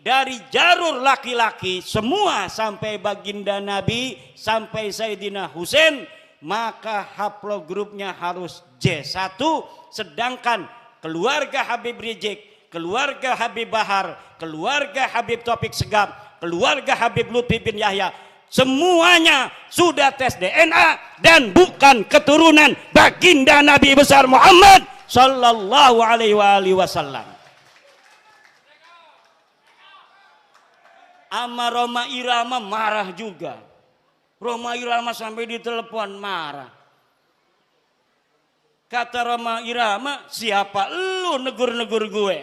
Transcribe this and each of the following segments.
dari jalur laki-laki semua sampai baginda Nabi, sampai Sayyidina Husain, maka haplogrupnya harus J1. Sedangkan keluarga Habib Rizik, keluarga Habib Bahar, keluarga Habib Taufik Segaf, keluarga Habib Lutfi bin Yahya, semuanya sudah tes DNA dan bukan keturunan baginda Nabi besar Muhammad sallallahu alaihi wasallam. Ama Roma Irama marah juga. Roma Irama sampai ditelepon marah. Kata Roma Irama, siapa lu negur-negur gue?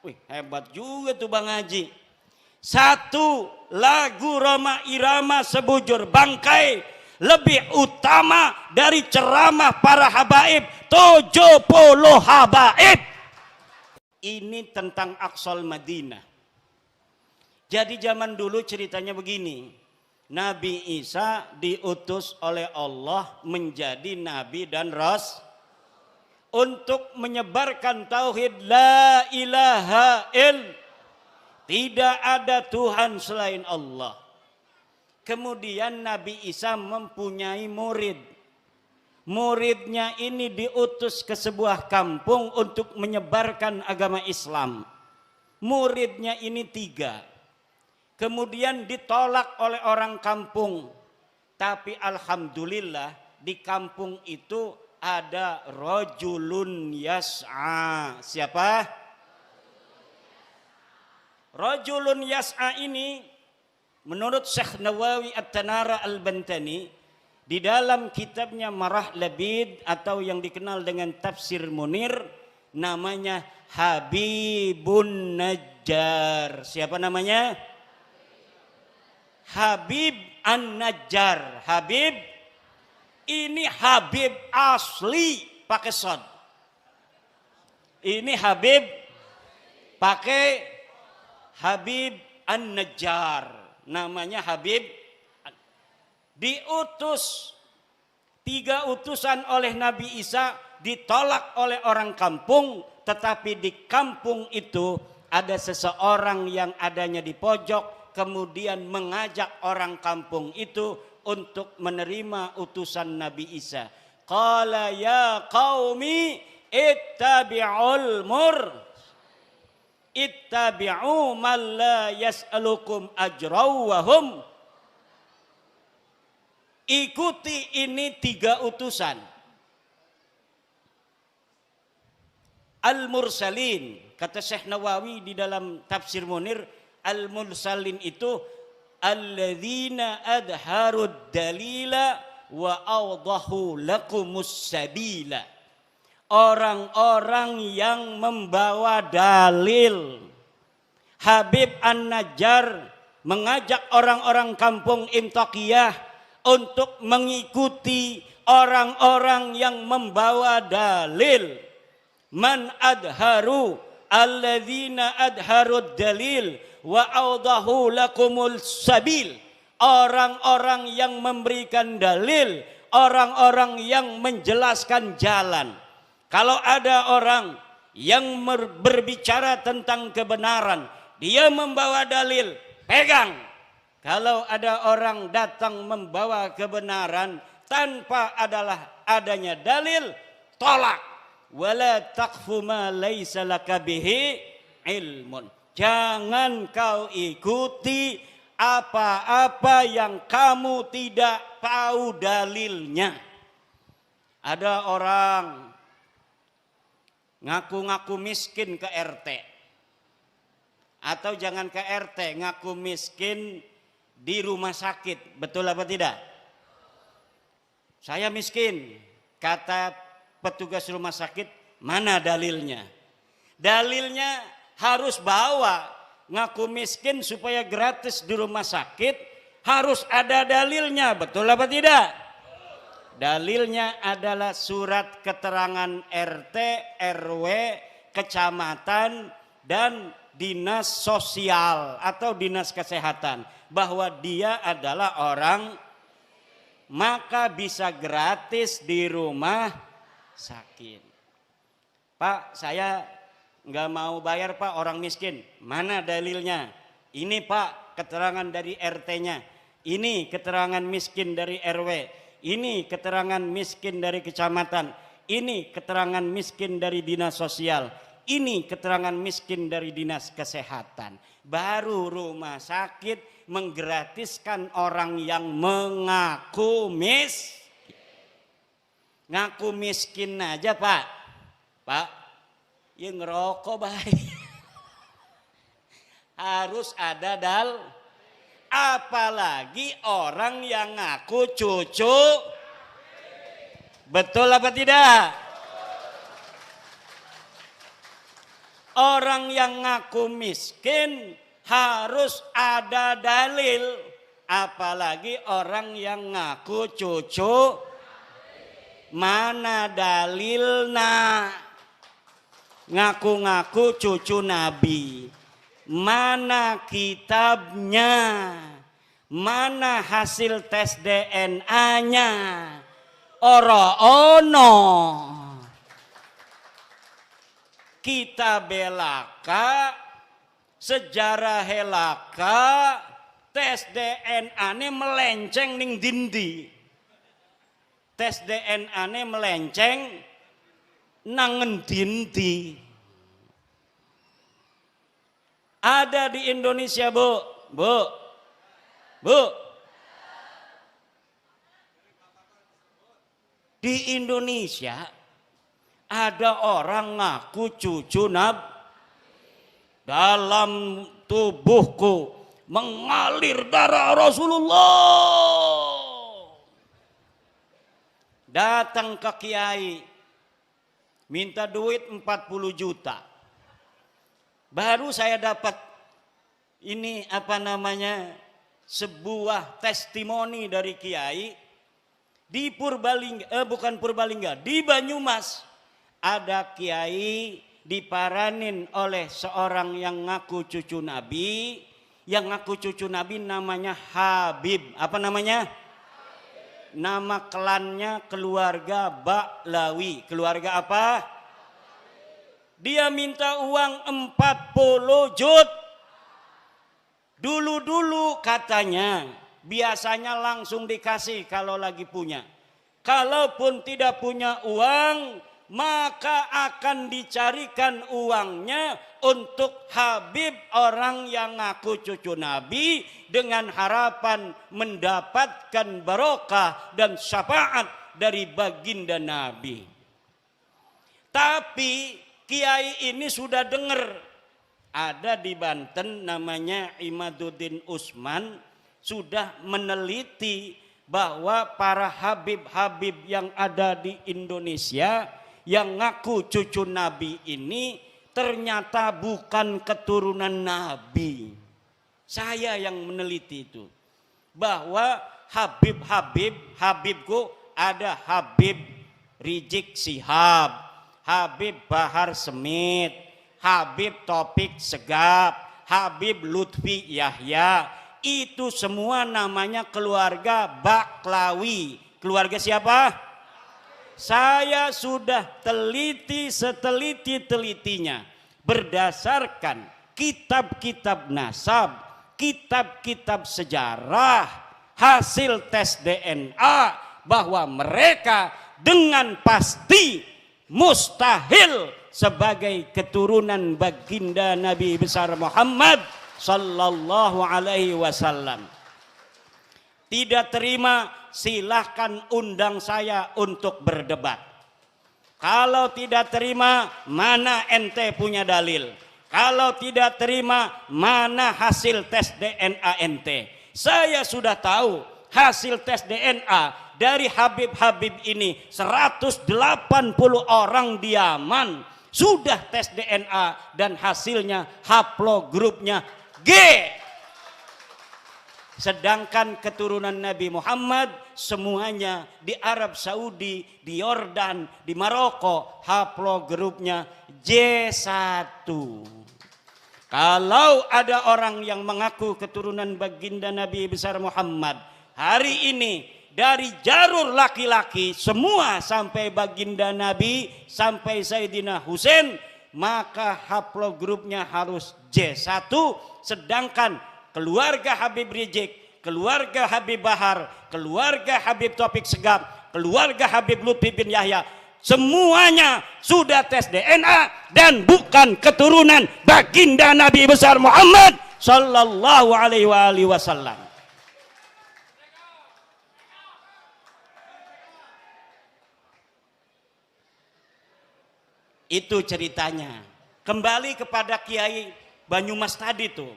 Wih, hebat juga tuh Bang Haji. Satu lagu Roma Irama sebujur bangkai lebih utama dari ceramah para habaib 70 habaib. Ini tentang Aqsal Madinah. Jadi zaman dulu ceritanya begini. Nabi Isa diutus oleh Allah menjadi nabi dan rasul untuk menyebarkan tauhid la ilaha illallah. Tidak ada Tuhan selain Allah. Kemudian Nabi Isa mempunyai murid. Muridnya ini diutus ke sebuah kampung untuk menyebarkan agama Islam. Muridnya ini 3. Kemudian ditolak oleh orang kampung. Tapi alhamdulillah di kampung itu ada rajulun yas'a. Siapa? Rajulun yas'a ini menurut Syekh Nawawi At-Tanara Al-Bantani di dalam kitabnya Marah Labid atau yang dikenal dengan Tafsir Munir, namanya Habibun Najjar. Siapa namanya? Habib An-Najjar. Habib ini Habib asli pakai shad. Ini Habib pakai Habib An-Najjar. Namanya Habib. Diutus 3 utusan oleh Nabi Isa, ditolak oleh orang kampung. Tetapi di kampung itu ada seseorang yang adanya di pojok, kemudian mengajak orang kampung itu untuk menerima utusan Nabi Isa. Qala ya qaumi ittabi'ul ittabi'u man la yas'alukum ajraw wa hum. Ikuti ini 3 utusan. Al-Mursalin, kata Syekh Nawawi di dalam Tafsir Munir, Al-Mursalin itu alladzina adharud dalila wa awdahu lakumus sabila. Orang-orang yang membawa dalil. Habib An-Najjar mengajak orang-orang kampung Intaqiyah untuk mengikuti orang-orang yang membawa dalil. Man adharu alladzina adharud dalil wa awdahu lakumul sabil. Orang-orang yang memberikan dalil, orang-orang yang menjelaskan jalan. Kalau ada orang yang berbicara tentang kebenaran, dia membawa dalil, pegang. Kalau ada orang datang membawa kebenaran tanpa adanya dalil, tolak. Wala taqfu ma laisa laka bihi ilmun. Jangan kau ikuti apa-apa yang kamu tidak tahu dalilnya. Ada orang ngaku-ngaku miskin ke RT. Atau jangan ke RT, ngaku miskin di rumah sakit. Betul apa tidak? Saya miskin, kata petugas rumah sakit, mana dalilnya? Dalilnya harus bawa, ngaku miskin supaya gratis di rumah sakit, harus ada dalilnya. Betul apa tidak? Dalilnya adalah surat keterangan RT, RW, kecamatan, dan dinas sosial atau dinas kesehatan bahwa dia adalah orang, maka bisa gratis di rumah sakit. Pak, saya nggak mau bayar Pak, orang miskin. Mana dalilnya? Ini Pak keterangan dari RT-nya, ini keterangan miskin dari RW, ini keterangan miskin dari kecamatan, ini keterangan miskin dari dinas sosial, ini keterangan miskin dari dinas kesehatan. Baru rumah sakit menggratiskan orang yang mengaku ngaku miskin aja Pak. Pak, ya ngerokok baik. Harus ada apalagi orang yang ngaku cucu. Betul apa tidak? Orang yang ngaku miskin harus ada dalil, apalagi orang yang ngaku cucu. Mana dalilna? Ngaku-ngaku cucu Nabi. Mana kitabnya? Mana hasil tes DNA? Oro-ono. Kita belaka, sejarah helaka, tes DNA ini melenceng ning dindi. Tes DNA ini melenceng nangen dindi. Ada di Indonesia Bu. Di Indonesia ada orang ngaku cucu Nabi. Dalam tubuhku mengalir darah Rasulullah. Datang ke kiai, minta duit 40 juta. Baru saya dapat ini sebuah testimoni dari kiai di Purbalingga, bukan Purbalingga, di Banyumas. Ada kiai diparanin oleh seorang yang ngaku cucu Nabi. Yang ngaku cucu Nabi namanya Habib. Apa namanya? Nama klannya keluarga Baklawi. Keluarga apa? Dia minta uang 40 juta. Dulu-dulu katanya biasanya langsung dikasih kalau lagi punya. Kalaupun tidak punya uang, maka akan dicarikan uangnya untuk Habib, orang yang ngaku cucu Nabi, dengan harapan mendapatkan barokah dan syafaat dari baginda Nabi. Tapi kiai ini sudah dengar, ada di Banten namanya Imaduddin Usman, sudah meneliti bahwa para habib-habib yang ada di Indonesia yang ngaku cucu Nabi ini ternyata bukan keturunan Nabi. Saya yang meneliti itu, bahwa Habibku ada Habib Rizik Sihab, Habib Bahar Smith, Habib Topik Segap, Habib Lutfi Yahya. Itu semua namanya keluarga Baklawi. Keluarga siapa? Saya sudah teliti seteliti-telitinya berdasarkan kitab-kitab nasab, kitab-kitab sejarah, hasil tes DNA, bahwa mereka dengan pasti mustahil sebagai keturunan baginda Nabi besar Muhammad sallallahu alaihi wasallam. Tidak terima, silahkan undang saya untuk berdebat. Kalau tidak terima, mana ente punya dalil? Kalau tidak terima, mana hasil tes DNA ente? Saya sudah tahu hasil tes DNA dari Habib-habib ini. 180 orang di Yaman sudah tes DNA dan hasilnya haplogrupnya G. Sedangkan keturunan Nabi Muhammad semuanya di Arab Saudi, di Yordan, di Maroko, haplogrupnya J1. Kalau ada orang yang mengaku keturunan baginda Nabi besar Muhammad hari ini, dari jalur laki-laki semua sampai baginda Nabi, sampai Sayyidina Husain, maka haplogrupnya harus J1, sedangkan keluarga Habib Rizik, keluarga Habib Bahar, keluarga Habib Taufik Segaf, keluarga Habib Lutfi bin Yahya, semuanya sudah tes DNA dan bukan keturunan baginda Nabi besar Muhammad sallallahu alaihi wasallam. Itu ceritanya. Kembali kepada Kiai Banyumas tadi tuh.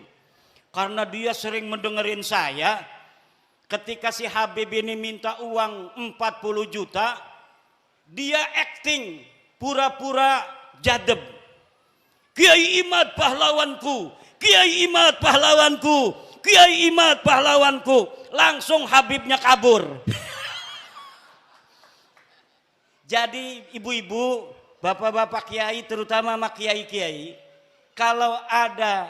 Karena dia sering mendengerin saya, ketika si Habib ini minta uang 40 juta, dia acting pura-pura jadeb. Kiai Imad pahlawanku, Kiai Imad pahlawanku, Kiai Imad pahlawanku. Langsung Habibnya kabur. Jadi ibu-ibu, bapak-bapak kiai, terutama sama kiai-kiai, kalau ada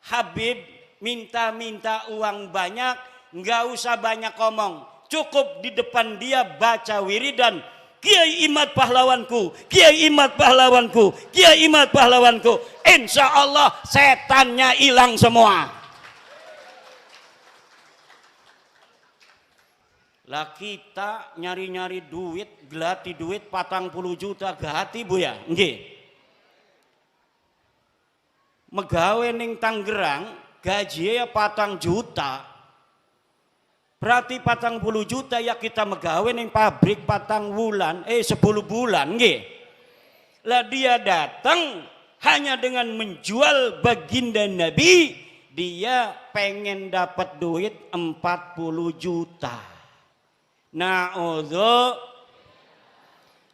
Habib minta-minta uang banyak, nggak usah banyak ngomong, cukup di depan dia baca wiridan, Kiai Imad pahlawanku, Kiai Imad pahlawanku, Kiai Imad pahlawanku. Insya Allah setannya hilang semua. Lah kita nyari-nyari duit, gelati duit 40 juta gati bu ya, nggih. Megawe ning Tangerang gaji ya 4 juta. Berarti 40 juta ya kita megawe ning pabrik 4 bulan, 10 bulan nggih. Lah dia datang hanya dengan menjual baginda Nabi, dia pengen dapat duit 40 juta. Nah,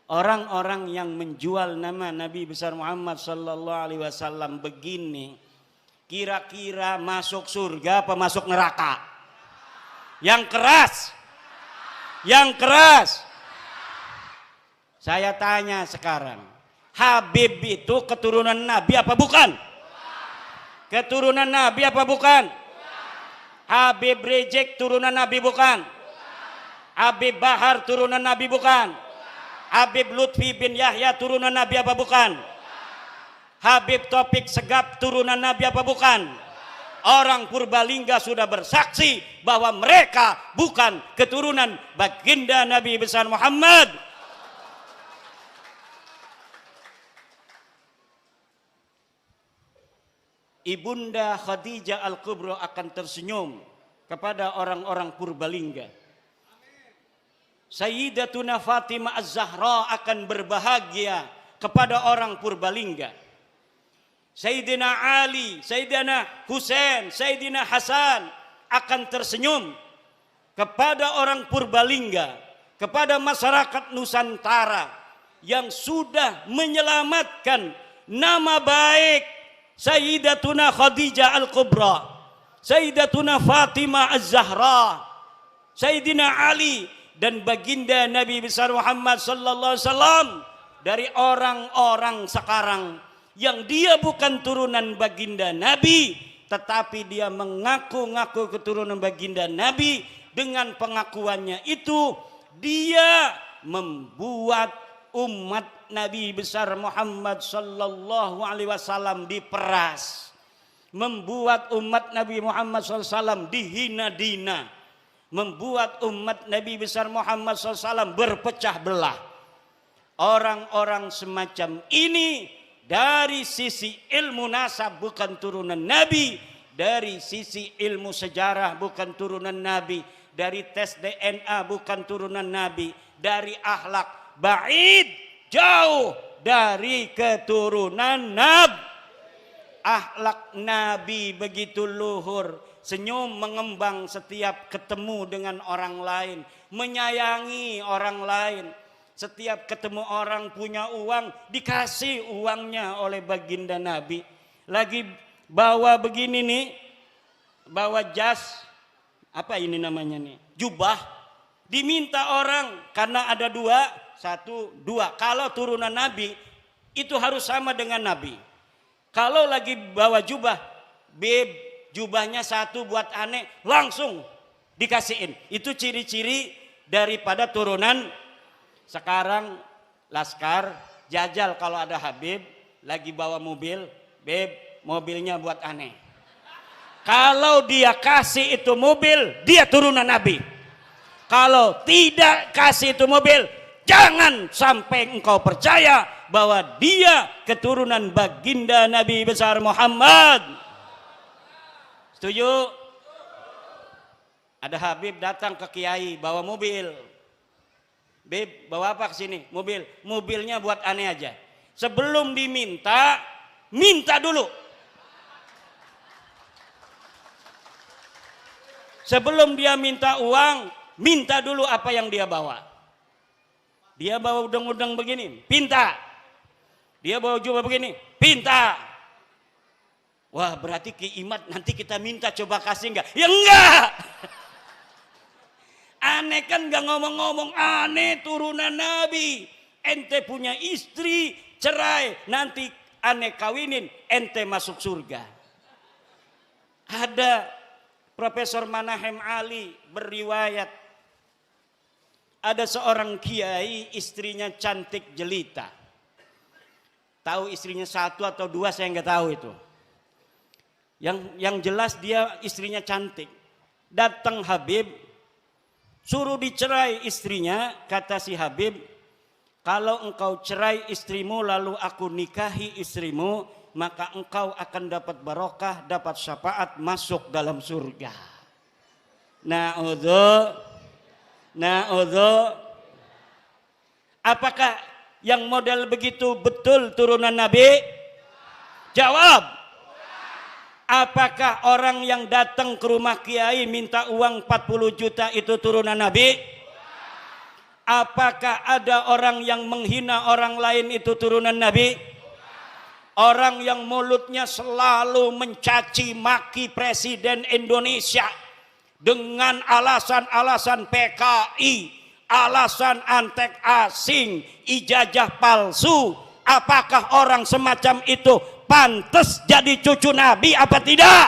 orang-orang yang menjual nama Nabi besar Muhammad sallallahu alaihi wasallam begini, kira-kira masuk surga apa masuk neraka? Yang keras. Yang keras. Saya tanya sekarang, Habib itu keturunan Nabi apa bukan? Keturunan Nabi apa bukan? Habib Rizik turunan Nabi bukan? Habib Bahar turunan Nabi bukan? Habib Lutfi bin Yahya turunan Nabi apa bukan? Habib Taufik Segaf turunan Nabi apa bukan? Orang Purbalingga sudah bersaksi bahwa mereka bukan keturunan baginda Nabi besar Muhammad. Ibunda Khadijah Al-Kubra akan tersenyum kepada orang-orang Purbalingga. Sayyidatuna Fatimah Az-Zahra akan berbahagia kepada orang Purbalingga. Sayyidina Ali, Sayyidina Husain, Sayyidina Hasan akan tersenyum kepada orang Purbalingga, kepada masyarakat Nusantara yang sudah menyelamatkan nama baik Sayyidatuna Khadijah Al-Kubra, Sayyidatuna Fatimah Az-Zahra, Sayyidina Ali dan baginda Nabi besar Muhammad sallallahu alaihi wasallam dari orang-orang sekarang yang dia bukan turunan baginda Nabi, tetapi dia mengaku-ngaku keturunan baginda Nabi. Dengan pengakuannya itu dia membuat umat Nabi besar Muhammad sallallahu alaihi wasallam diperas, membuat umat Nabi Muhammad sallallahu alaihi wasallam dihina-dina, membuat umat Nabi besar Muhammad SAW berpecah belah. Orang-orang semacam ini dari sisi ilmu nasab bukan turunan Nabi, dari sisi ilmu sejarah bukan turunan Nabi, dari tes DNA bukan turunan Nabi, dari akhlak ba'id, jauh dari keturunan Nabi. Akhlak Nabi begitu luhur, senyum mengembang setiap ketemu dengan orang lain, menyayangi orang lain. Setiap ketemu orang punya uang, dikasih uangnya oleh baginda Nabi. Lagi bawa begini nih, bawa jas, apa ini namanya nih, jubah, diminta orang karena ada dua, satu, dua. Kalau turunan Nabi itu harus sama dengan Nabi. Kalau lagi bawa jubah, beb, jubahnya satu buat aneh, langsung dikasihin. Itu ciri-ciri daripada turunan. Sekarang Laskar jajal kalau ada Habib, lagi bawa mobil, Beb, mobilnya buat aneh. Kalau dia kasih itu mobil, dia turunan Nabi. Kalau tidak kasih itu mobil, jangan sampai engkau percaya bahwa dia keturunan baginda Nabi besar Muhammad. Setuju? Ada Habib datang ke Kiai bawa mobil. Beb, bawa apa ke sini? Mobil. Mobilnya buat aneh aja. Sebelum diminta, minta dulu. Sebelum dia minta uang, minta dulu apa yang dia bawa. Dia bawa udang-udang begini, pinta. Dia bawa jubah begini, pinta. Wah, berarti Ki Imad nanti kita minta coba kasih enggak? Ya enggak. Aneh kan gak ngomong-ngomong, aneh turunan Nabi. Ente punya istri, cerai, nanti aneh kawinin, ente masuk surga. Ada Profesor Manahem Ali beriwayat, ada seorang kiai istrinya cantik jelita. Tahu istrinya satu atau dua saya nggak tahu itu. Yang jelas dia istrinya cantik. Datang Habib, suruh dicerai istrinya, kata si Habib, kalau engkau cerai istrimu lalu aku nikahi istrimu, maka engkau akan dapat barokah, dapat syafaat, masuk dalam surga. Na'udzu. Apakah yang model begitu betul turunan Nabi? Jawab. Apakah orang yang datang ke rumah kiai minta uang 40 juta itu turunan Nabi? Apakah ada orang yang menghina orang lain itu turunan Nabi? Orang yang mulutnya selalu mencaci maki Presiden Indonesia dengan alasan-alasan PKI, alasan antek asing, ijazah palsu. Apakah orang semacam itu pantas jadi cucu Nabi apa tidak?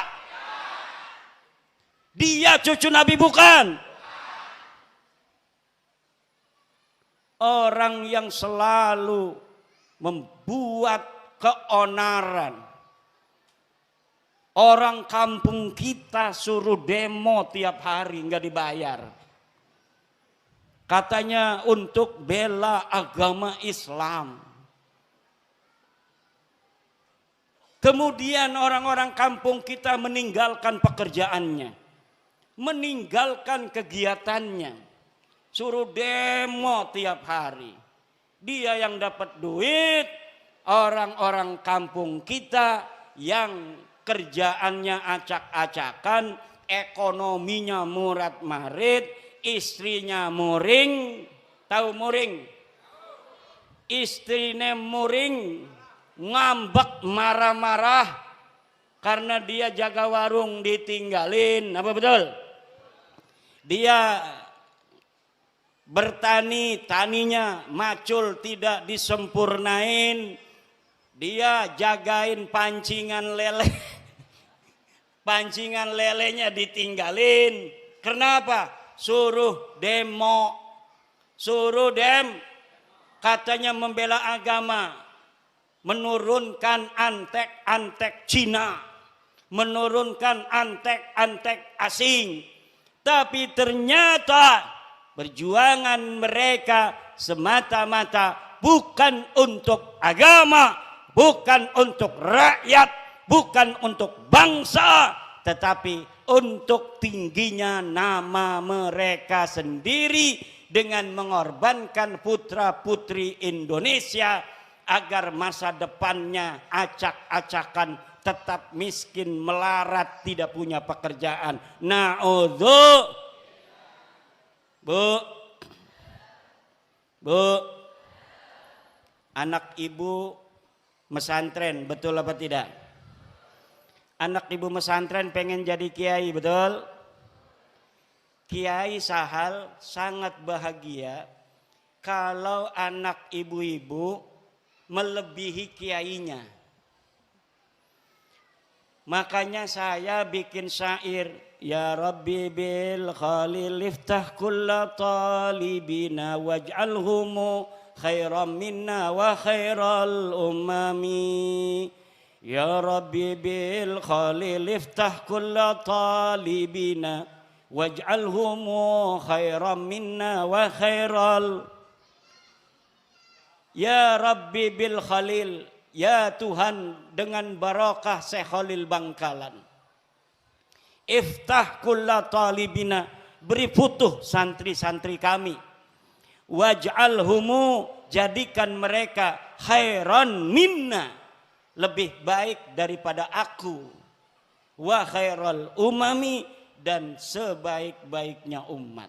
Dia cucu Nabi bukan? Orang yang selalu membuat keonaran. Orang kampung kita suruh demo tiap hari nggak dibayar. Katanya untuk bela agama Islam. Kemudian orang-orang kampung kita meninggalkan pekerjaannya, meninggalkan kegiatannya, suruh demo tiap hari. Dia yang dapat duit, orang-orang kampung kita yang kerjaannya acak-acakan, ekonominya murat-marit, istrinya muring. Tahu muring? Istrinya muring, ngambek marah-marah karena dia jaga warung ditinggalin. Apa betul? Dia bertani, taninya macul tidak disempurnain. Dia jagain pancingan lele. Pancingan lelenya ditinggalin. Kenapa? Suruh demo. Katanya membela agama. Menurunkan antek-antek Cina. Menurunkan antek-antek asing. Tapi ternyata perjuangan mereka semata-mata bukan untuk agama, bukan untuk rakyat, bukan untuk bangsa, tetapi untuk tingginya nama mereka sendiri dengan mengorbankan putra-putri Indonesia agar masa depannya acak-acakan, tetap miskin, melarat, tidak punya pekerjaan. Na'udzu. Bu, anak ibu mesantren, betul apa tidak? Anak ibu mesantren pengen jadi kiai, betul? Kiai Sahal sangat bahagia kalau anak ibu-ibu melebihi kiainya. Makanya saya bikin syair, ya Rabbi bil khalil iftah kulla talibina waj'alhumu khairan minna wa khairal umami. Ya Rabbi bil khalil iftah kulla talibina waj'alhum khairan minna wa khairal. Ya Rabbi bil khalil, ya Tuhan dengan barakah Syekh Khalil Bangkalan, iftah kulla talibina, beri futuh santri-santri kami, waj'alhum, jadikan mereka khairan minna, lebih baik daripada aku, wa khairal umami, dan sebaik-baiknya umat.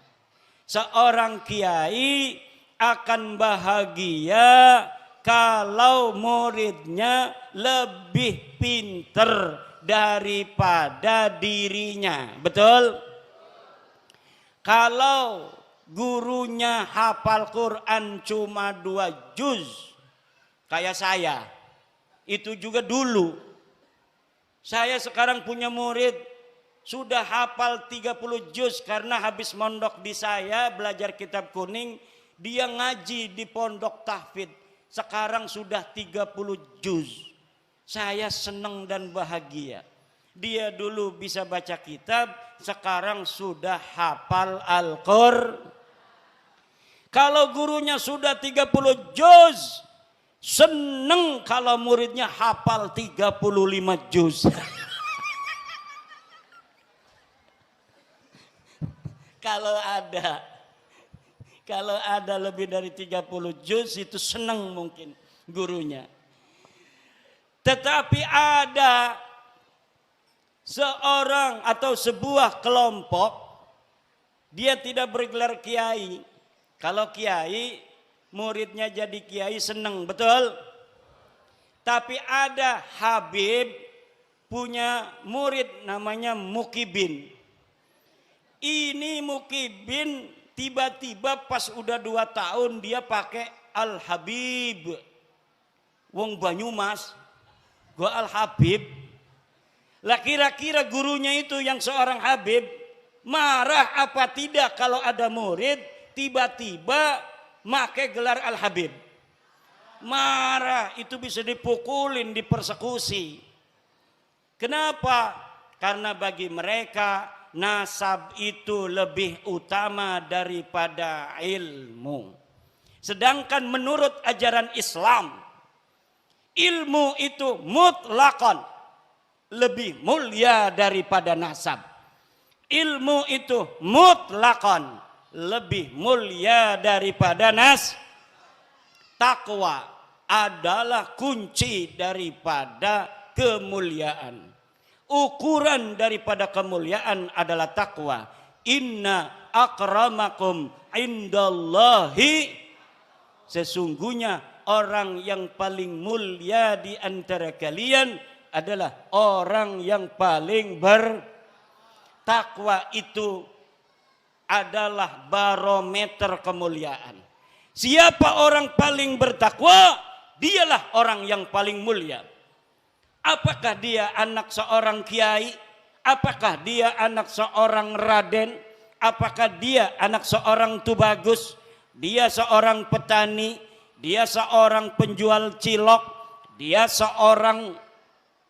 Seorang kiai akan bahagia kalau muridnya lebih pinter daripada dirinya. Betul? Kalau gurunya hafal Quran cuma 2 juz, kayak saya, itu juga dulu. Saya sekarang punya murid sudah hafal 30 juz karena habis mondok di saya belajar kitab kuning, dia ngaji di pondok tahfidz. Sekarang sudah 30 juz. Saya senang dan bahagia. Dia dulu bisa baca kitab, sekarang sudah hafal Al-Qur'an. Kalau gurunya sudah 30 juz, seneng kalau muridnya hafal 35 juz. Kalau ada lebih dari 30 juz itu seneng mungkin gurunya. Tetapi ada seorang atau sebuah kelompok, dia tidak bergelar kiai. Kalau kiai, muridnya jadi kiai seneng, betul? Tapi ada Habib punya murid namanya Mukibin. Ini Mukibin tiba-tiba pas udah 2 tahun dia pakai Al-Habib. Wong Banyumas, gua Al-Habib. Lah kira-kira gurunya itu yang seorang Habib marah apa tidak kalau ada murid tiba-tiba make gelar Al-Habib? Marah, itu bisa dipukulin, dipersekusi. Kenapa? Karena bagi mereka nasab itu lebih utama daripada ilmu. Sedangkan menurut ajaran Islam, ilmu itu mutlakon lebih mulia daripada nasab. Ilmu itu mutlakon lebih mulia daripada takwa adalah kunci daripada kemuliaan. Ukuran daripada kemuliaan adalah takwa. Inna akramakum indallahi, sesungguhnya orang yang paling mulia di antara kalian adalah orang yang paling bertakwa. Itu adalah barometer kemuliaan. Siapa orang paling bertakwa, dialah orang yang paling mulia. Apakah dia anak seorang kiai? Apakah dia anak seorang raden? Apakah dia anak seorang tubagus? Dia seorang petani? Dia seorang penjual cilok? Dia seorang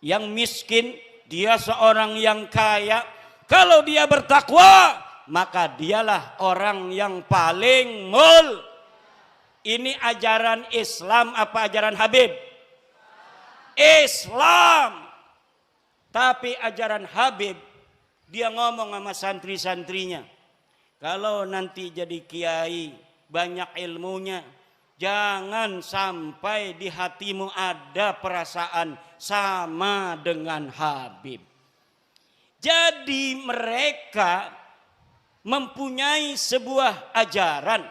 yang miskin? Dia seorang yang kaya? Kalau dia bertakwa, maka dialah orang yang paling Ini ajaran Islam apa ajaran Habib? Islam. Tapi ajaran Habib, dia ngomong sama santri-santrinya, kalau nanti jadi kiai banyak ilmunya, jangan sampai di hatimu ada perasaan sama dengan Habib. Jadi mereka mempunyai sebuah ajaran,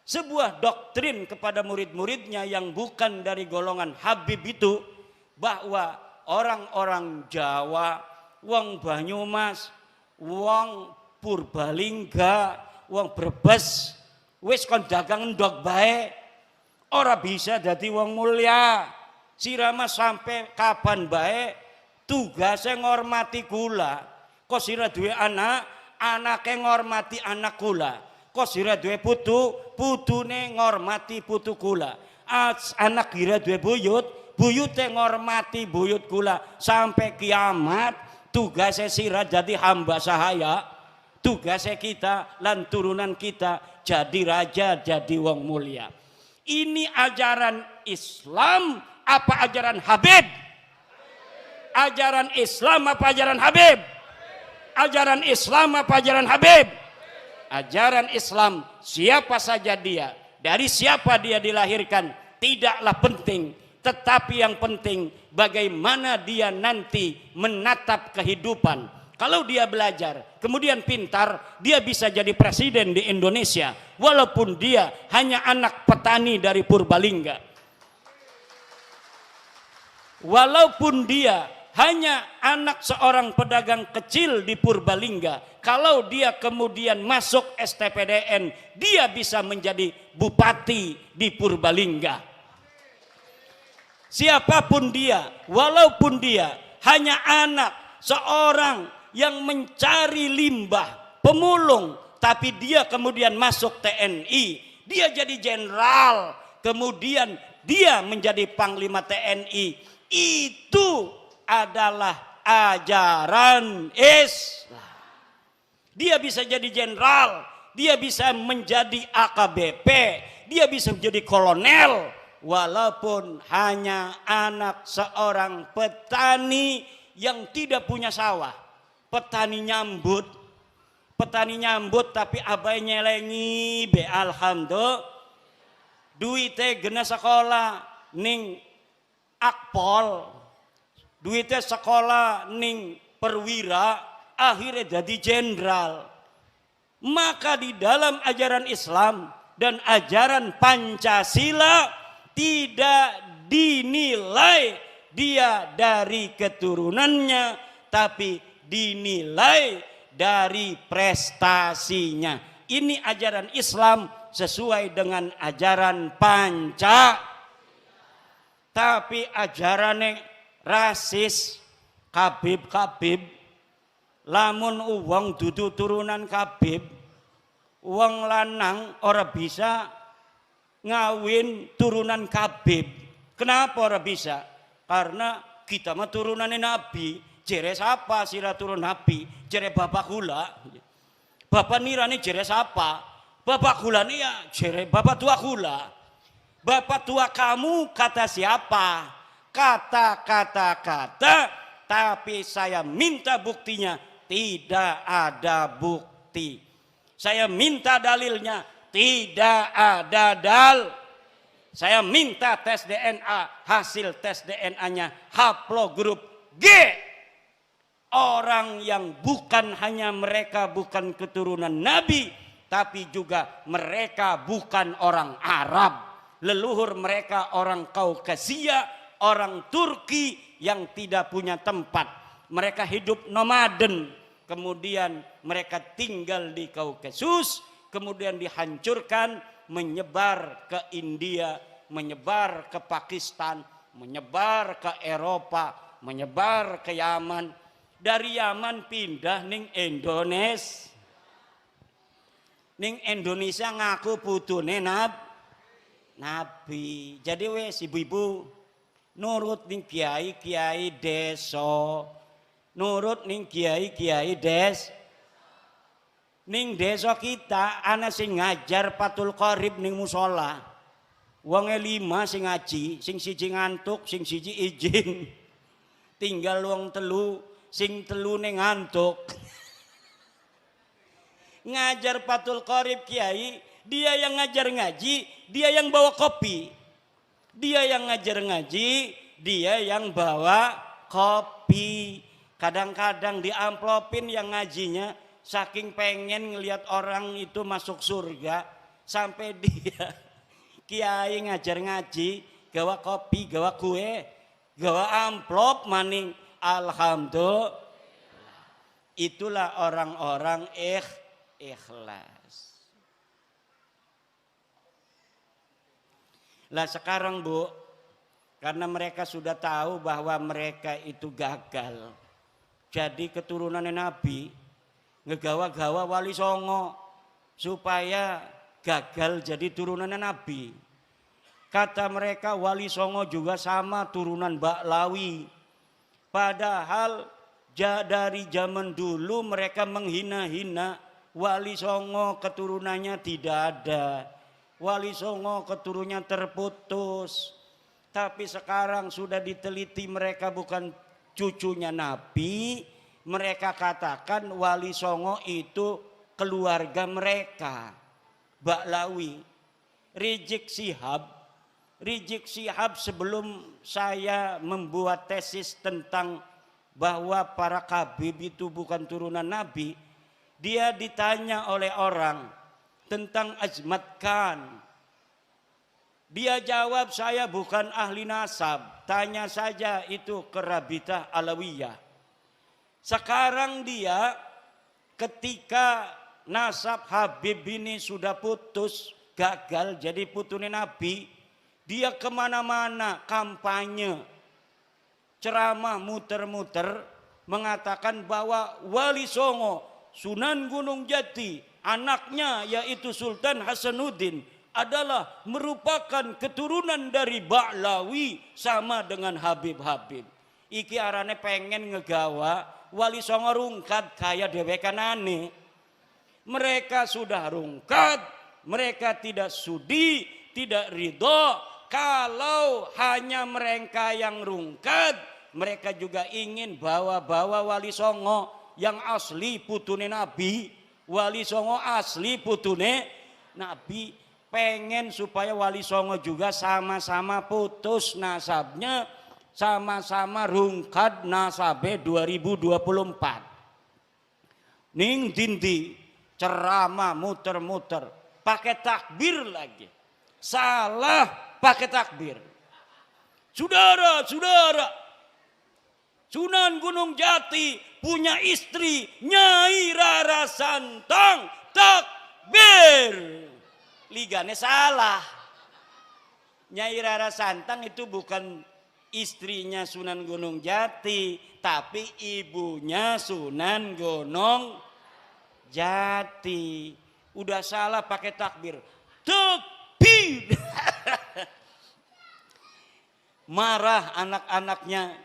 sebuah doktrin kepada murid-muridnya yang bukan dari golongan Habib itu, bahwa orang-orang Jawa, wong Banyumas, wong Purbalingga, wong Brebes, wis kon dagang ndok bae, ora bisa dadi wong mulia. Sirama sampai kapan bae tugasnya ngormati kula. Kok sira duwe anak, anake ngormati anak kula. kok sira duwe putu, putune ngormati putu kula. Anak kira duwe buyut, buyute ngormati buyut kula sampai kiamat. Tugasnya sira jadi hamba sahaya, tugasnya kita lan turunan kita jadi raja, jadi wong mulia. Ini ajaran Islam apa ajaran Habib? Ajaran Islam apa ajaran Habib? Ajaran Islam apa ajaran Habib? Ajaran Islam, siapa saja dia, dari siapa dia dilahirkan, tidaklah penting. Tetapi yang penting bagaimana dia nanti menatap kehidupan. Kalau dia belajar, kemudian pintar, dia bisa jadi presiden di Indonesia. Walaupun dia hanya anak petani dari Purbalingga. Walaupun dia hanya anak seorang pedagang kecil di Purbalingga. Kalau dia kemudian masuk STPDN, dia bisa menjadi bupati di Purbalingga. Siapapun dia, walaupun dia hanya anak seorang yang mencari limbah, pemulung, tapi dia kemudian masuk TNI, dia jadi jenderal, kemudian dia menjadi panglima TNI, itu adalah ajaran Islam. Dia bisa jadi jenderal, dia bisa menjadi AKBP, dia bisa menjadi kolonel, walaupun hanya anak seorang petani yang tidak punya sawah. Petani nyambut tapi abai nyelengi be alhamdulillah. Duite gena sekolah ning Akpol, duite sekolah ning perwira, akhirnya jadi jenderal. Maka di dalam ajaran Islam dan ajaran Pancasila tidak dinilai dia dari keturunannya, tapi dinilai dari prestasinya. Ini ajaran Islam sesuai dengan ajaran Panca. Tapi ajarannya rasis, Kabib, lamun uang dudu turunan Kabib, uang lanang ora bisa ngawin turunan Kabib. Kenapa ora bisa? Karena kita mah turunannya Nabi. Jere siapa sira turun Nabi? Jere bapak kula. Bapak nirani jere siapa? Bapak kula nih ya jere bapak tua kula. Bapak tua kamu kata siapa? Kata, tapi saya minta buktinya. Tidak ada bukti. Saya minta dalilnya. Tidak ada Saya minta tes DNA, hasil tes DNA-nya haplogrup G. Orang yang bukan hanya mereka bukan keturunan Nabi, tapi juga mereka bukan orang Arab. Leluhur mereka orang Kaukasia, orang Turki yang tidak punya tempat. Mereka hidup nomaden, kemudian mereka tinggal di Kaukasus, kemudian dihancurkan, menyebar ke India, menyebar ke Pakistan, menyebar ke Eropa, menyebar ke Yaman. Dari Yaman pindah ning Indonesia. Ning Indonesia ngaku putune Nabi. Jadi wes ibu-ibu nurut ning kiai-kiai desa. Nurut ning kiai-kiai ning desa kita ana sing ngajar Fathul Qorib ning musola. Wonge 5 sing ngaji, sing siji ngantuk, sing siji izin. Tinggal wong telu, sing telu ning ngantuk. Ngajar Fathul Qorib kiai, dia yang ngajar ngaji, dia yang bawa kopi. Dia yang ngajar ngaji, dia yang bawa kopi. Kadang-kadang diamplopin yang ngajinya, saking pengen ngelihat orang itu masuk surga, sampai dia kiai ngajar ngaji, gawa kopi, gawa kue, gawa amplop maning. Alhamdulillah. Itulah orang-orang ikhlas. Lah sekarang Bu, karena mereka sudah tahu bahwa mereka itu gagal. Jadi keturunannya Nabi, ngegawa-gawa Wali Songo. supaya gagal jadi turunan Nabi. Kata mereka Wali Songo juga sama turunan Baklawi. Padahal dari zaman dulu mereka menghina-hina Wali Songo keturunannya tidak ada. Wali Songo keturunannya terputus. Tapi sekarang sudah diteliti mereka bukan cucunya Nabi. Mereka katakan Wali Songo itu keluarga mereka. Baklawi. Rizik Syihab sebelum saya membuat tesis tentang bahwa para Khabib itu bukan turunan Nabi, dia ditanya oleh orang tentang Azmat Khan. Dia jawab, saya bukan ahli nasab, tanya saja itu ke Rabitah Alawiyah. Sekarang dia ketika nasab Habib ini sudah putus, gagal jadi putune Nabi, dia kemana-mana kampanye, ceramah muter-muter mengatakan bahwa Wali Songo, Sunan Gunung Jati, anaknya yaitu Sultan Hasanuddin adalah merupakan keturunan dari Baklawi sama dengan Habib-Habib. Iki arane pengen ngegawa Wali Songo rungkat kaya dewekanane. Mereka sudah rungkat, mereka tidak sudi, tidak ridho. Kalau hanya mereka yang rungkat, mereka juga ingin bawa-bawa Wali Songo yang asli putune Nabi. Wali Songo asli putune Nabi. Pengen supaya Wali Songo juga sama-sama putus nasabnya, sama-sama rungkat nasabe 2024. Ning dindi ceramah muter-muter, pakai takbir lagi. Salah pakai takbir. Saudara, Sunan Gunung Jati punya istri Nyai Rara Santang, takbir. Ligane salah. Nyai Rara Santang itu bukan istrinya Sunan Gunung Jati, tapi ibunya Sunan Gunung Jati. Udah salah pakai takbir. Takbir. Marah anak-anaknya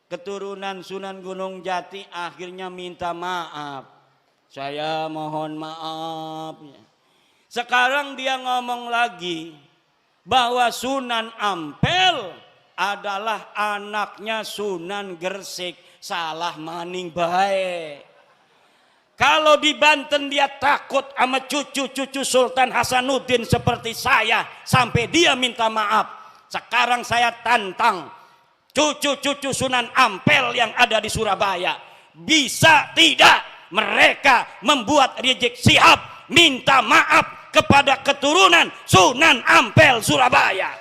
keturunan Sunan Gunung Jati, akhirnya minta maaf. Saya mohon maaf. Sekarang dia ngomong lagi bahwa Sunan Ampel adalah anaknya Sunan Gresik. Salah maning bae. Kalau di Banten dia takut sama cucu-cucu Sultan Hasanuddin seperti saya sampai dia minta maaf. Sekarang saya tantang cucu-cucu Sunan Ampel yang ada di Surabaya. Bisa tidak mereka membuat Rizik Syihab minta maaf kepada keturunan Sunan Ampel Surabaya?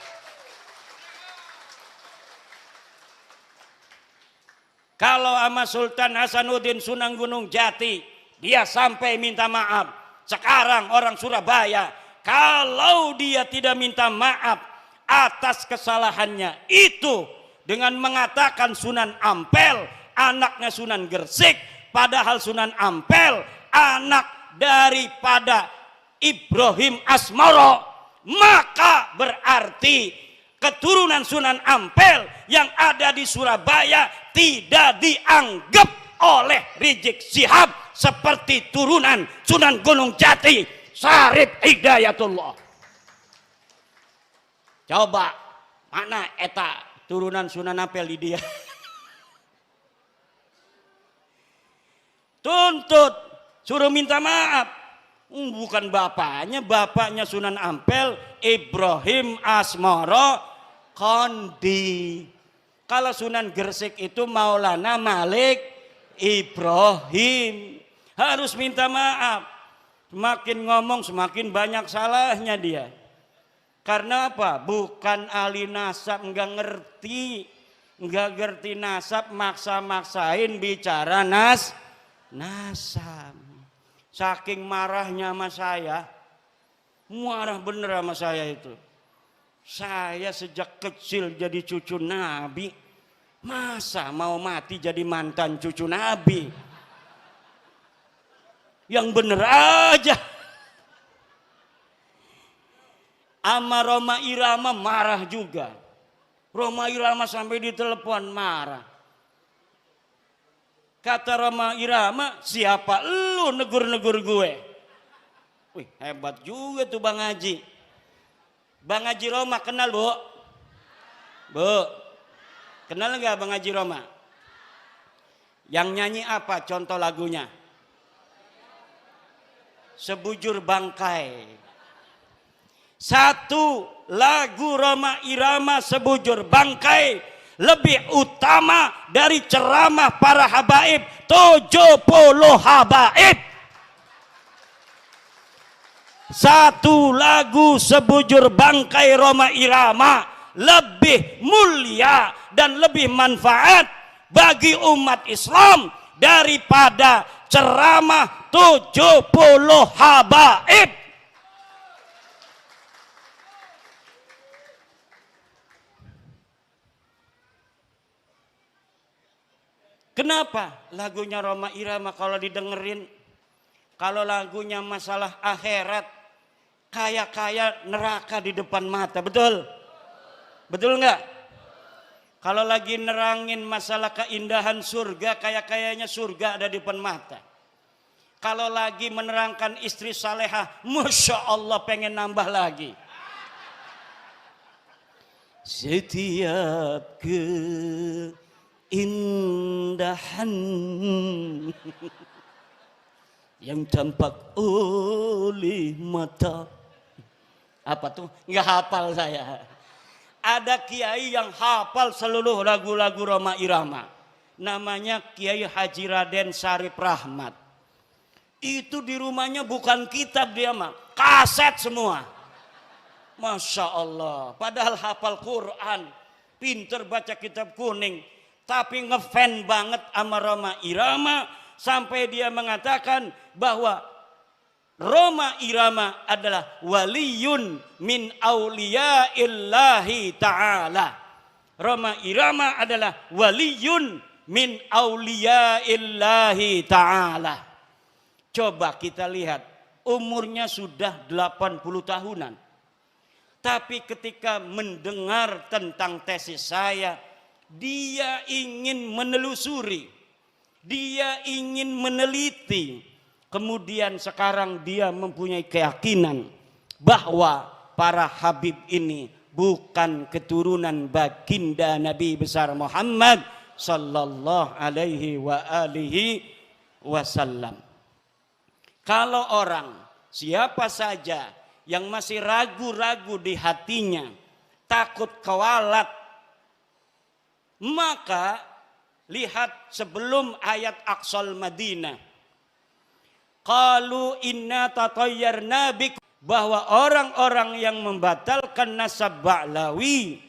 Kalau sama Sultan Hasanuddin Sunan Gunung Jati dia sampai minta maaf. Sekarang orang Surabaya kalau dia tidak minta maaf atas kesalahannya itu dengan mengatakan Sunan Ampel anaknya Sunan Gresik, padahal Sunan Ampel anak daripada Ibrahim Asmoro, maka berarti keturunan Sunan Ampel yang ada di Surabaya tidak dianggap oleh Rizik Syihab seperti turunan Sunan Gunung Jati Syarif Hidayatullah. Coba mana eta turunan Sunan Ampel di dia? Tuntut, suruh minta maaf. Bukan bapaknya Sunan Ampel Ibrahim Asmoro Kondi. Kalau Sunan Gresik itu Maulana Malik Ibrahim. Harus minta maaf. Semakin ngomong semakin banyak salahnya dia. Karena apa? Bukan ahli nasab, enggak ngerti nasab, maksa-maksain bicara nasab. Saking marahnya sama saya, marah bener sama saya itu. Saya sejak kecil jadi cucu Nabi, masa mau mati jadi mantan cucu Nabi? Yang bener aja. Ama Roma Irama marah juga. Roma Irama sampai ditelepon marah. Kata Roma Irama, siapa lu negur-negur gue? Wih, hebat juga tuh Bang Haji. Bang Haji Roma kenal, Bu? Bu, kenal nggak Bang Haji Roma? Yang nyanyi apa contoh lagunya? Sebujur Bangkai. Satu lagu Roma Irama Sebujur Bangkai lebih utama dari ceramah para habaib 70 habaib. Satu lagu Sebujur Bangkai Roma Irama lebih mulia dan lebih manfaat bagi umat Islam daripada ceramah 70 habaib. Kenapa lagunya Roma Irama kalau didengerin, kalau lagunya masalah akhirat, kaya-kaya neraka di depan mata, betul? Betul enggak? Kalau lagi nerangin masalah keindahan surga, kaya-kayanya surga ada di depan mata. Kalau lagi menerangkan istri salehah, Masya Allah pengen nambah lagi. Setiap keindahan yang tampak oleh mata. Apa tuh? Nggak hafal saya. Ada kiai yang hafal seluruh lagu-lagu Roma Irama. Namanya Kiai Haji Raden Syarif Rahmat. Itu di rumahnya bukan kitab dia mah, kaset semua. Masya Allah. Padahal hafal Quran, pinter baca kitab kuning, tapi ngefan banget sama Roma Irama sampai dia mengatakan bahwa Roma Irama adalah waliyun min auliyaillahi ta'ala. Roma Irama adalah waliyun min auliyaillahi ta'ala. Coba kita lihat, umurnya sudah 80 tahunan. Tapi ketika mendengar tentang tesis saya, dia ingin menelusuri, dia ingin meneliti. Kemudian sekarang dia mempunyai keyakinan bahwa para habib ini bukan keturunan baginda Nabi besar Muhammad sallallahu alaihi wa alihi wasallam. Kalau orang siapa saja yang masih ragu-ragu di hatinya, takut kewalat, maka lihat sebelum ayat Aqsal Madinah. Qalu inna tatayyarna bik, bahwa orang-orang yang membatalkan nasab Ba'lawi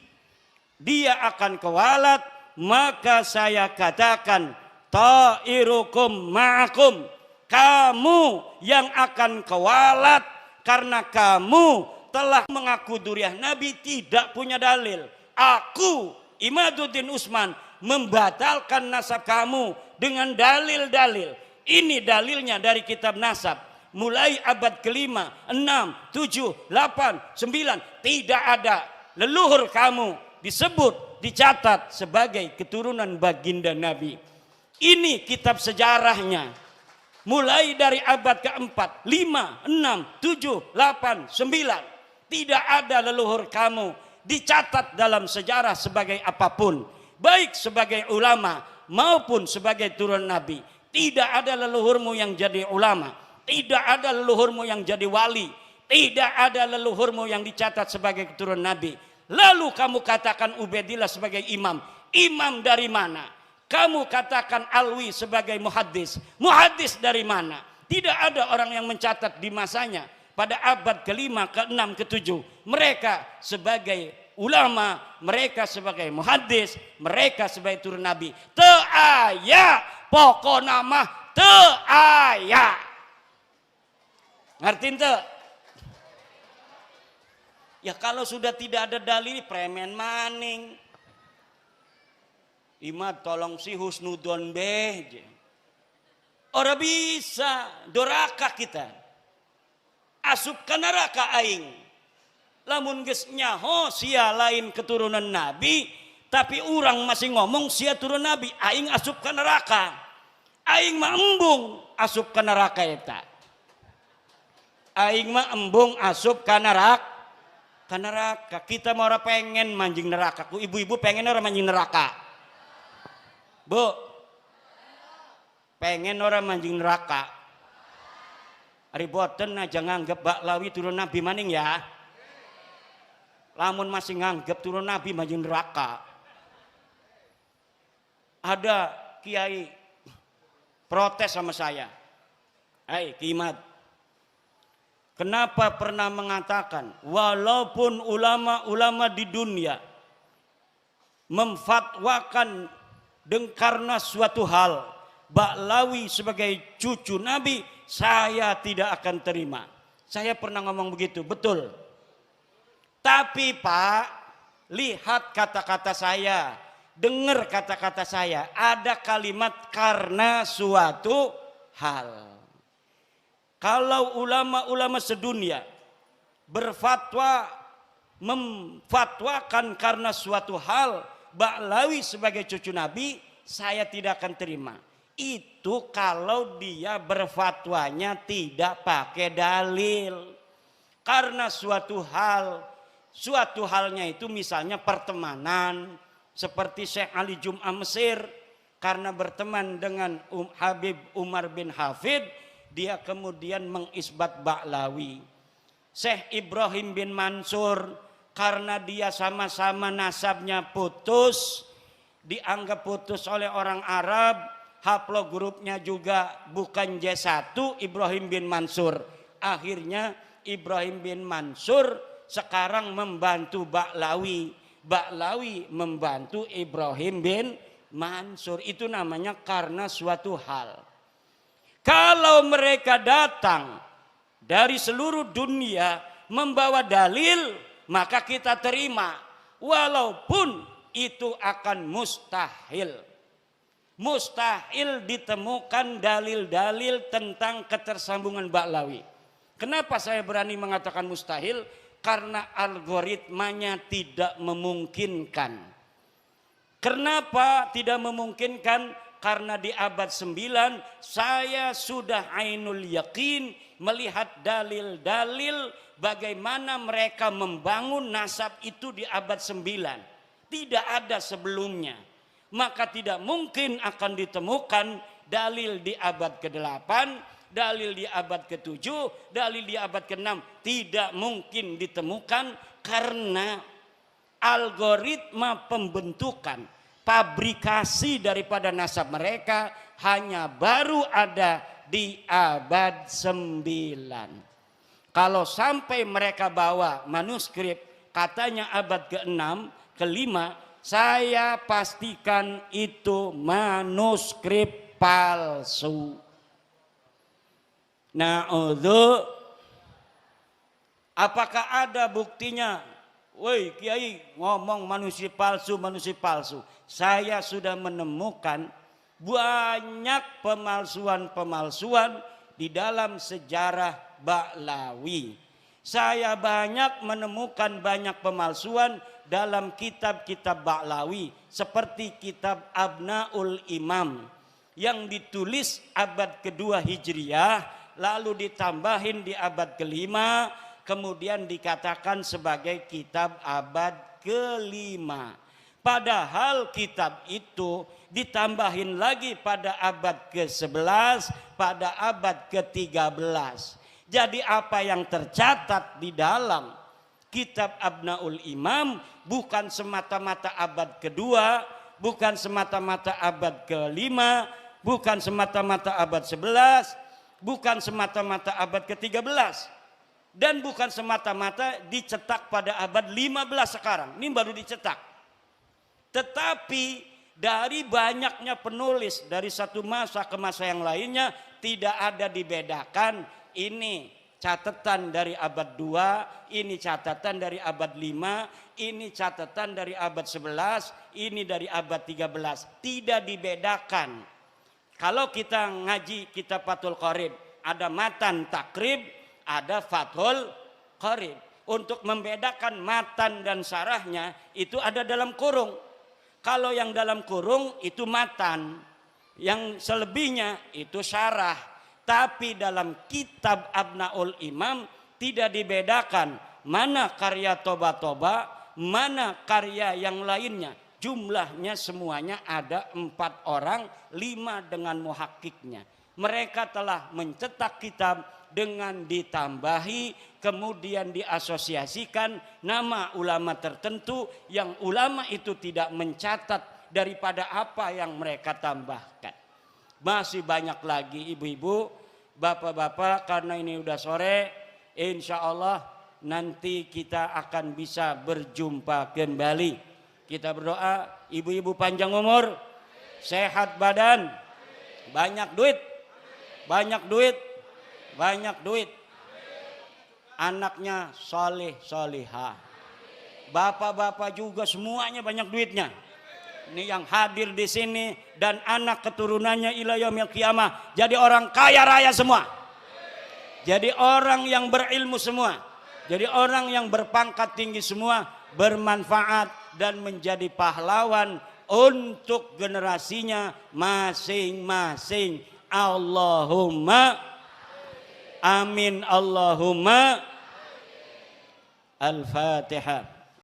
dia akan kewalat, maka saya katakan ta'irukum ma'akum, kamu yang akan kewalat karena kamu telah mengaku duriah Nabi tidak punya dalil. Aku Imaduddin Utsman membatalkan nasab kamu dengan dalil-dalil. Ini dalilnya dari kitab nasab. Mulai abad kelima, 6, 7, 8, 9. Tidak ada leluhur kamu disebut, dicatat sebagai keturunan baginda Nabi. Ini kitab sejarahnya. Mulai dari abad keempat, 5, 6, 7, 8, 9. Tidak ada leluhur kamu dicatat dalam sejarah sebagai apapun. Baik sebagai ulama maupun sebagai turun Nabi. Tidak ada leluhurmu yang jadi ulama, tidak ada leluhurmu yang jadi wali, tidak ada leluhurmu yang dicatat sebagai keturunan Nabi. Lalu kamu katakan Ubaidillah sebagai imam. Imam dari mana? Kamu katakan Alwi sebagai muhaddis. Muhaddis dari mana? Tidak ada orang yang mencatat di masanya pada abad ke-5, ke-6, ke-7. Mereka sebagai ulama, mereka sebagai muhaddis, mereka sebagai turun Nabi. Teaya pokok nama teaya. Ngerti ente? Ya kalau sudah tidak ada dalil, premen maning. Imad tolong si husnudon beh. Ora bisa, doraka kita. Asup ke neraka aing. Lamun geus nyaho sia lain keturunan nabi, tapi orang masih ngomong sia turun nabi, aing asup ke neraka. Aing mah embung asup ke neraka eta. Aing mah embung asup ke neraka. Ke neraka. Kita mau ora pengen manjing neraka. Ku ibu-ibu pengen ora manjing neraka? Bu. Pengen ora manjing neraka? Ari boten aja nganggep Baklawi turun nabi maning ya. Lamun masih nganggep turun nabi manjing neraka. Ada kiai protes sama saya. Hai Kimat, kenapa pernah mengatakan walaupun ulama-ulama di dunia memfatwakan karena suatu hal Baklawi sebagai cucu Nabi, saya tidak akan terima. Saya pernah ngomong begitu, betul. Tapi Pak, lihat kata-kata saya, dengar kata-kata saya, ada kalimat karena suatu hal. Kalau ulama-ulama sedunia berfatwa memfatwakan karena suatu hal Baklawi sebagai cucu Nabi, saya tidak akan terima. Itu kalau dia berfatwanya tidak pakai dalil. Karena suatu halnya itu misalnya pertemanan, seperti Syekh Ali Jum'ah Mesir, karena berteman dengan Habib Umar bin Hafid, dia kemudian mengisbat Baklawi. Syekh Ibrahim bin Mansur, karena dia sama-sama nasabnya putus, dianggap putus oleh orang Arab, haplogrupnya juga bukan J1, Ibrahim bin Mansur. Akhirnya Ibrahim bin Mansur sekarang membantu Baklawi. Baklawi membantu Ibrahim bin Mansur. Itu namanya karena suatu hal. Kalau mereka datang dari seluruh dunia membawa dalil, maka kita terima. Walaupun itu akan mustahil. Mustahil ditemukan dalil-dalil tentang ketersambungan Baklawi. Kenapa saya berani mengatakan mustahil? Karena algoritmanya tidak memungkinkan. Kenapa tidak memungkinkan? Karena di abad 9 saya sudah ainul yakin melihat dalil-dalil bagaimana mereka membangun nasab itu di abad 9. Tidak ada sebelumnya. Maka tidak mungkin akan ditemukan dalil di abad ke-8, dalil di abad ke-7, dalil di abad ke-6. Tidak mungkin ditemukan karena algoritma pembentukan, pabrikasi daripada nasab mereka hanya baru ada di abad 9. Kalau sampai mereka bawa manuskrip katanya abad ke-6, ke-5, saya pastikan itu manuskrip palsu. Na'udzu. Apakah ada buktinya? Woi Kiai ngomong manusia palsu, manusia palsu. Saya sudah menemukan banyak pemalsuan-pemalsuan di dalam sejarah Baklawi. Saya banyak menemukan banyak pemalsuan dalam kitab-kitab Baklawi. Seperti kitab Abnaul Imam yang ditulis abad kedua Hijriyah, lalu ditambahin di abad ke-5, kemudian dikatakan sebagai kitab abad ke-5. Padahal kitab itu ditambahin lagi pada abad ke-11, pada abad ke-13. Jadi apa yang tercatat di dalam kitab Abnaul Imam bukan semata-mata abad kedua, bukan semata-mata abad ke-5, bukan semata-mata abad 11, bukan semata-mata abad ke-13. Dan bukan semata-mata dicetak pada abad 15 sekarang. Ini baru dicetak. Tetapi dari banyaknya penulis dari satu masa ke masa yang lainnya tidak ada dibedakan ini catatan dari abad 2, ini catatan dari abad 5, ini catatan dari abad 11, ini dari abad 13. Tidak dibedakan. Kalau kita ngaji kitab Fathul Qorib, ada matan takrib, ada Fathul Qorib. untuk membedakan matan dan sarahnya itu ada dalam kurung. Kalau yang dalam kurung itu matan, yang selebihnya itu sarah. Tapi dalam kitab Abnaul Imam tidak dibedakan mana karya toba-toba, mana karya yang lainnya. Jumlahnya semuanya ada 4 orang, 5 dengan muhakkiknya. Mereka telah mencetak kitab dengan ditambahi, kemudian diasosiasikan nama ulama tertentu yang ulama itu tidak mencatat daripada apa yang mereka tambahkan. Masih banyak lagi ibu-ibu, bapak-bapak, karena ini udah sore, insya Allah nanti kita akan bisa berjumpa kembali. Kita berdoa, ibu-ibu panjang umur, sehat badan, banyak duit, banyak duit, banyak duit. Anaknya soleh solihah. Bapak-bapak juga semuanya banyak duitnya. Ini yang hadir di sini dan anak keturunannya ila yaumil qiyamah jadi orang kaya raya semua. Jadi orang yang berilmu semua. Jadi orang yang berpangkat tinggi semua, bermanfaat dan menjadi pahlawan untuk generasinya masing-masing. Allahumma amin. Allahumma al-Fatihah.